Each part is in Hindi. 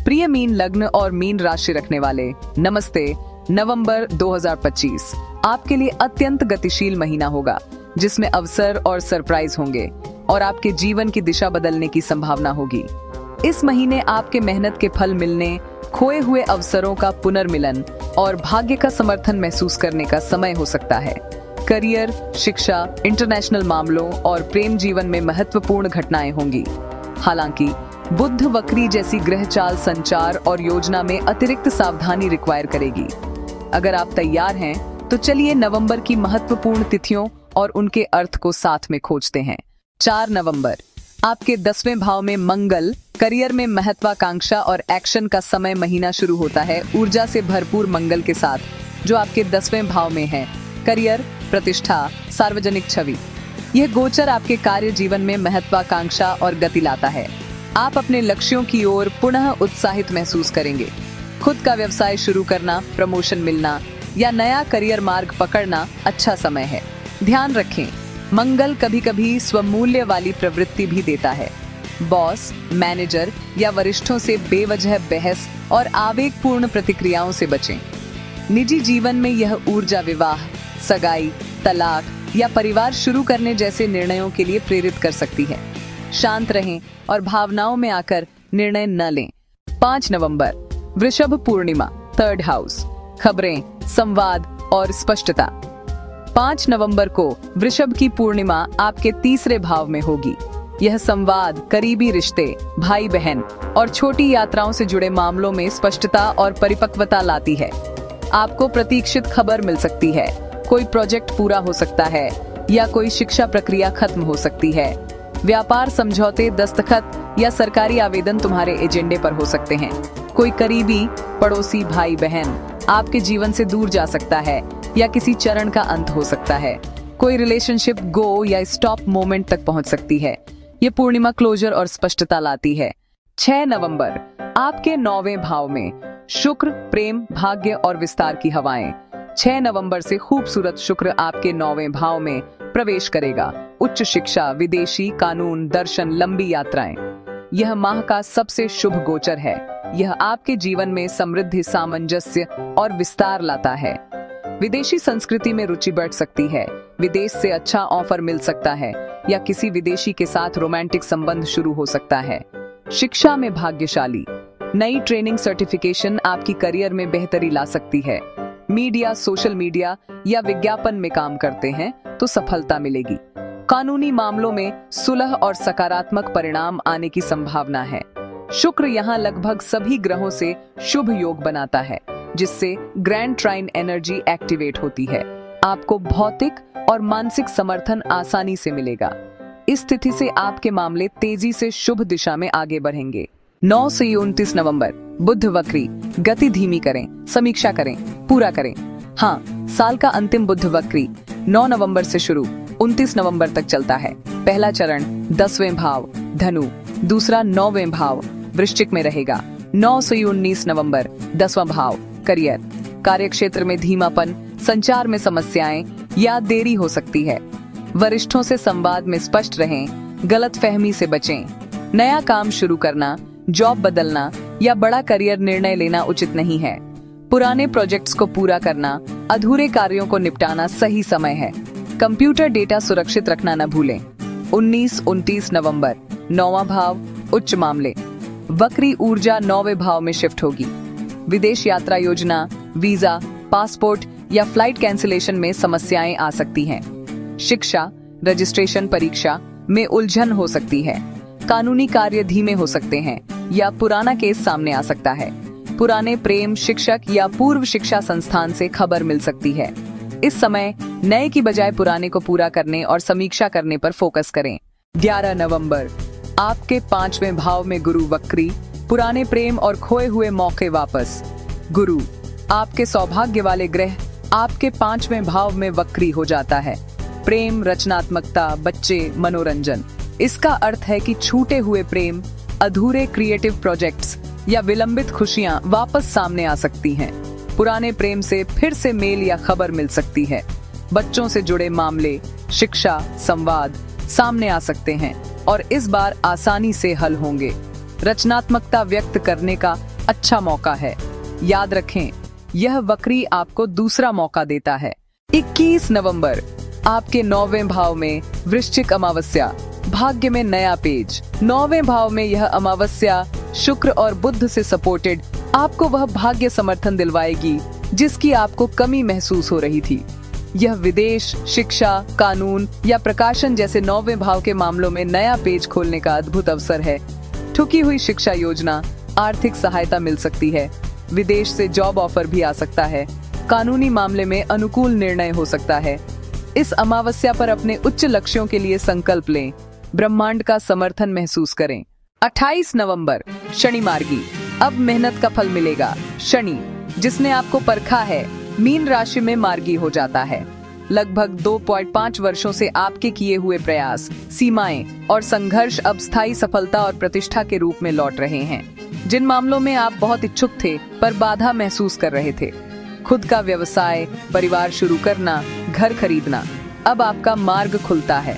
प्रिय मीन लग्न और मीन राशि रखने वाले, नमस्ते। नवंबर 2025 आपके लिए अत्यंत गतिशील महीना होगा, जिसमें अवसर और सरप्राइज होंगे और आपके जीवन की दिशा बदलने की संभावना होगी। इस महीने आपके मेहनत के फल मिलने, खोए हुए अवसरों का पुनर्मिलन और भाग्य का समर्थन महसूस करने का समय हो सकता है। करियर, शिक्षा, इंटरनेशनल मामलों और प्रेम जीवन में महत्वपूर्ण घटनाएं होंगी। हालांकि बुध वक्री जैसी ग्रह चाल संचार और योजना में अतिरिक्त सावधानी रिक्वायर करेगी। अगर आप तैयार हैं, तो चलिए नवंबर की महत्वपूर्ण तिथियों और उनके अर्थ को साथ में खोजते हैं। 4 नवंबर आपके 10वें भाव में मंगल, करियर में महत्वाकांक्षा और एक्शन का समय महीना शुरू होता है ऊर्जा से भरपूर मंगल के साथ, जो आपके 10वें भाव में है। करियर, प्रतिष्ठा, सार्वजनिक छवि। यह गोचर आपके कार्य जीवन में महत्वाकांक्षा और गति लाता है। आप अपने लक्ष्यों की ओर पुनः उत्साहित महसूस करेंगे। खुद का व्यवसाय शुरू करना, प्रमोशन मिलना या नया करियर मार्ग पकड़ना अच्छा समय है। ध्यान रखें, मंगल कभी कभी स्वमूल्य वाली प्रवृत्ति भी देता है। बॉस, मैनेजर या वरिष्ठों से बेवजह बहस और आवेगपूर्ण प्रतिक्रियाओं से बचें। निजी जीवन में यह ऊर्जा विवाह, सगाई, तलाक या परिवार शुरू करने जैसे निर्णयों के लिए प्रेरित कर सकती है। शांत रहें और भावनाओं में आकर निर्णय न लें। 5 नवंबर वृषभ पूर्णिमा, 3rd हाउस, खबरें, संवाद और स्पष्टता। 5 नवंबर को वृषभ की पूर्णिमा आपके 3रे भाव में होगी। यह संवाद, करीबी रिश्ते, भाई बहन और छोटी यात्राओं से जुड़े मामलों में स्पष्टता और परिपक्वता लाती है। आपको प्रतीक्षित खबर मिल सकती है, कोई प्रोजेक्ट पूरा हो सकता है या कोई शिक्षा प्रक्रिया खत्म हो सकती है। व्यापार समझौते, दस्तखत या सरकारी आवेदन तुम्हारे एजेंडे पर हो सकते हैं। कोई करीबी पड़ोसी भाई बहन आपके जीवन से दूर जा सकता है या किसी चरण का अंत हो सकता है। कोई रिलेशनशिप गो या स्टॉप मोमेंट तक पहुंच सकती है। ये पूर्णिमा क्लोजर और स्पष्टता लाती है। 6 नवंबर आपके 9वें भाव में शुक्र, प्रेम, भाग्य और विस्तार की हवाएं। 6 नवंबर से खूबसूरत शुक्र आपके 9वें भाव में प्रवेश करेगा। उच्च शिक्षा, विदेशी, कानून, दर्शन, लंबी यात्राएं। यह माह का सबसे शुभ गोचर है। यह आपके जीवन में समृद्धि, सामंजस्य और विस्तार लाता है। विदेशी संस्कृति में रुचि बढ़ सकती है। विदेश से अच्छा ऑफर मिल सकता है या किसी विदेशी के साथ रोमांटिक संबंध शुरू हो सकता है। शिक्षा में भाग्यशाली, नई ट्रेनिंग, सर्टिफिकेशन आपकी करियर में बेहतरी ला सकती है। मीडिया, सोशल मीडिया या विज्ञापन में काम करते हैं तो सफलता मिलेगी। कानूनी मामलों में सुलह और सकारात्मक परिणाम आने की संभावना है। शुक्र यहाँ लगभग सभी ग्रहों से शुभ योग बनाता है, जिससे ग्रैंड ट्राइन एनर्जी एक्टिवेट होती है। आपको भौतिक और मानसिक समर्थन आसानी से मिलेगा। इस तिथि से आपके मामले तेजी से शुभ दिशा में आगे बढ़ेंगे। 9 से 29 नवंबर बुध वक्री, गति धीमी करें, समीक्षा करें, पूरा करें। हाँ, साल का अंतिम बुध वक्री 9 नवंबर से शुरू 29 नवंबर तक चलता है। पहला चरण 10वें भाव धनु, दूसरा 9वें भाव वृश्चिक में रहेगा। 9 से 19 नवंबर 10वां भाव करियर, कार्यक्षेत्र में धीमापन, संचार में समस्याएं या देरी हो सकती है। वरिष्ठों से संवाद में स्पष्ट रहें, गलतफहमी से बचें। नया काम शुरू करना, जॉब बदलना या बड़ा करियर निर्णय लेना उचित नहीं है। पुराने प्रोजेक्ट्स को पूरा करना, अधूरे कार्यों को निपटाना सही समय है। कंप्यूटर डेटा सुरक्षित रखना न भूलें। 19-29 नवंबर 9वां भाव उच्च मामले, वक्री ऊर्जा 9वें भाव में शिफ्ट होगी। विदेश यात्रा योजना, वीजा, पासपोर्ट या फ्लाइट कैंसिलेशन में समस्याएं आ सकती हैं। शिक्षा, रजिस्ट्रेशन, परीक्षा में उलझन हो सकती है। कानूनी कार्य धीमे हो सकते हैं या पुराना केस सामने आ सकता है। पुराने प्रेम, शिक्षक या पूर्व शिक्षा संस्थान से खबर मिल सकती है। इस समय नए की बजाय पुराने को पूरा करने और समीक्षा करने पर फोकस करें। 11 नवंबर आपके 5वें भाव में गुरु वक्री, पुराने प्रेम और खोए हुए मौके वापस। गुरु, आपके सौभाग्य वाले ग्रह, आपके 5वें भाव में वक्री हो जाता है। प्रेम, रचनात्मकता, बच्चे, मनोरंजन। इसका अर्थ है कि छूटे हुए प्रेम, अधूरे क्रिएटिव प्रोजेक्ट्स या विलंबित खुशियां वापस सामने आ सकती हैं। पुराने प्रेम से फिर से मेल या खबर मिल सकती है। बच्चों से जुड़े मामले, शिक्षा, संवाद सामने आ सकते हैं और इस बार आसानी से हल होंगे। रचनात्मकता व्यक्त करने का अच्छा मौका है। याद रखें, यह वक्री आपको दूसरा मौका देता है। 21 नवंबर, आपके 9वें भाव में वृश्चिक अमावस्या, भाग्य में नया पेज। 9वें भाव में यह अमावस्या शुक्र और बुध से सपोर्टेड आपको वह भाग्य समर्थन दिलवाएगी जिसकी आपको कमी महसूस हो रही थी। यह विदेश, शिक्षा, कानून या प्रकाशन जैसे 9वें भाव के मामलों में नया पेज खोलने का अद्भुत अवसर है। ठुकी हुई शिक्षा योजना, आर्थिक सहायता मिल सकती है। विदेश से जॉब ऑफर भी आ सकता है। कानूनी मामले में अनुकूल निर्णय हो सकता है। इस अमावस्या पर अपने उच्च लक्ष्यों के लिए संकल्प लें। ब्रह्मांड का समर्थन महसूस करें। 28 नवंबर, शनि मार्गी, अब मेहनत का फल मिलेगा। शनि, जिसने आपको परखा है, मीन राशि में मार्गी हो जाता है। लगभग 2.5 वर्षों से आपके किए हुए प्रयास, सीमाएं और संघर्ष अब स्थायी सफलता और प्रतिष्ठा के रूप में लौट रहे हैं। जिन मामलों में आप बहुत इच्छुक थे पर बाधा महसूस कर रहे थे, खुद का व्यवसाय, परिवार शुरू करना, घर खरीदना, अब आपका मार्ग खुलता है।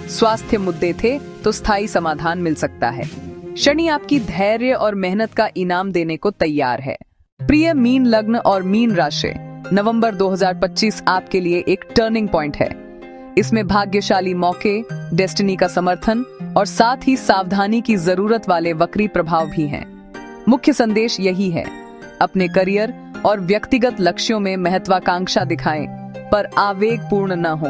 स्वास्थ्य मुद्दे थे तो स्थायी समाधान मिल सकता है। शनि आपकी धैर्य और मेहनत का इनाम देने को तैयार है। प्रिय मीन लग्न और मीन राशि, नवंबर 2025 आपके लिए एक टर्निंग पॉइंट है। इसमें भाग्यशाली मौके, डेस्टिनी का समर्थन और साथ ही सावधानी की जरूरत वाले वक्री प्रभाव भी हैं। मुख्य संदेश यही है, अपने करियर और व्यक्तिगत लक्ष्यों में महत्वाकांक्षा दिखाएं पर आवेगपूर्ण न हो।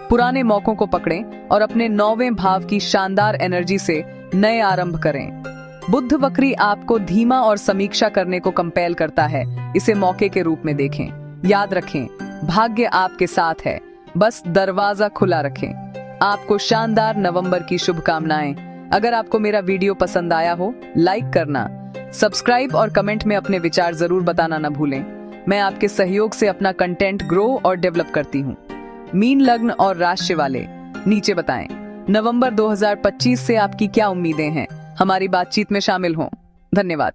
पुराने मौकों को पकड़ें और अपने 9वें भाव की शानदार एनर्जी से नए आरंभ करें। बुध वक्री आपको धीमा और समीक्षा करने को कंपेल करता है। इसे मौके के रूप में देखें। याद रखें, भाग्य आपके साथ है, बस दरवाजा खुला रखें। आपको शानदार नवंबर की शुभकामनाएं। अगर आपको मेरा वीडियो पसंद आया हो, लाइक करना, सब्सक्राइब और कमेंट में अपने विचार जरूर बताना न भूलें। मैं आपके सहयोग से अपना कंटेंट ग्रो और डेवलप करती हूँ। मीन लग्न और राशि वाले नीचे बताएं, नवंबर 2025 से आपकी क्या उम्मीदें हैं। हमारी बातचीत में शामिल हों। धन्यवाद।